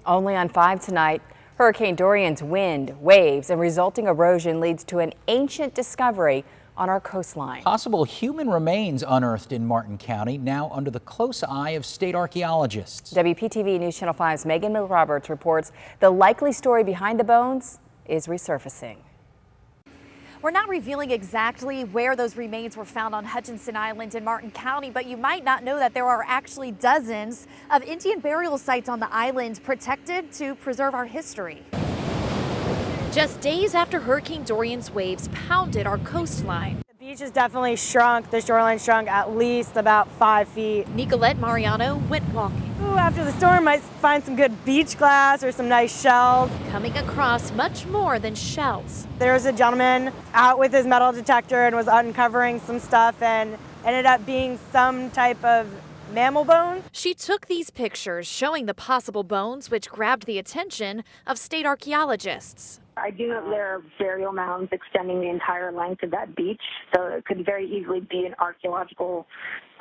Only on 5 tonight, Hurricane Dorian's wind, waves, and resulting erosion leads to an ancient discovery on our coastline. Possible human remains unearthed in Martin County, now under the close eye of state archaeologists. WPTV News Channel 5's Megan McRoberts reports the likely story behind the bones is resurfacing. We're not revealing exactly where those remains were found on Hutchinson Island in Martin County, but you might not know that there are actually dozens of Indian burial sites on the island protected to preserve our history. Just days after Hurricane Dorian's waves pounded our coastline. The beach has definitely shrunk. The shoreline shrunk at least about 5 feet. Nicolette Mariano went walking. Ooh, after the storm, might find some good beach glass or some nice shells. Coming across much more than shells. There was a gentleman out with his metal detector and was uncovering some stuff and ended up being some type of mammal bone. She took these pictures showing the possible bones, which grabbed the attention of state archaeologists. I do know there are burial mounds extending the entire length of that beach, so it could very easily be an archaeological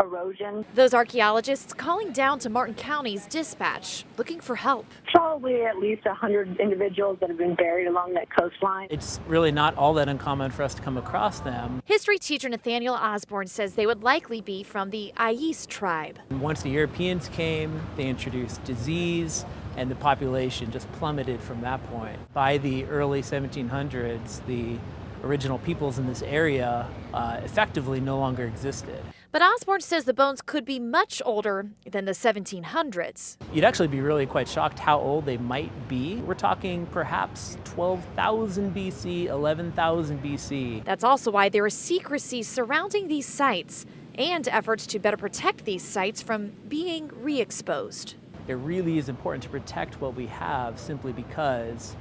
erosion. Those archaeologists calling down to Martin County's dispatch, looking for help. Probably at least 100 individuals that have been buried along that coastline. It's really not all that uncommon for us to come across them. History teacher Nathaniel Osborne says they would likely be from the Ais tribe. Once the Europeans came, they introduced disease, and the population just plummeted from that point. By the early 1700s, the original peoples in this area effectively no longer existed. But Osborne says the bones could be much older than the 1700s. You'd actually be really quite shocked how old they might be. We're talking perhaps 12,000 BC, 11,000 BC. That's also why there is secrecy surrounding these sites and efforts to better protect these sites from being re-exposed. It really is important to protect what we have simply because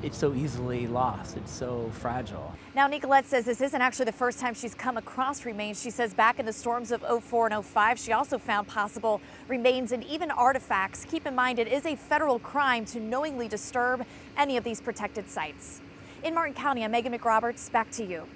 it's so easily lost. It's so fragile. Now, Nicolette says this isn't actually the first time she's come across remains. She says back in the storms of 04 and 05, she also found possible remains and even artifacts. Keep in mind, it is a federal crime to knowingly disturb any of these protected sites. In Martin County, I'm Megan McRoberts. Back to you.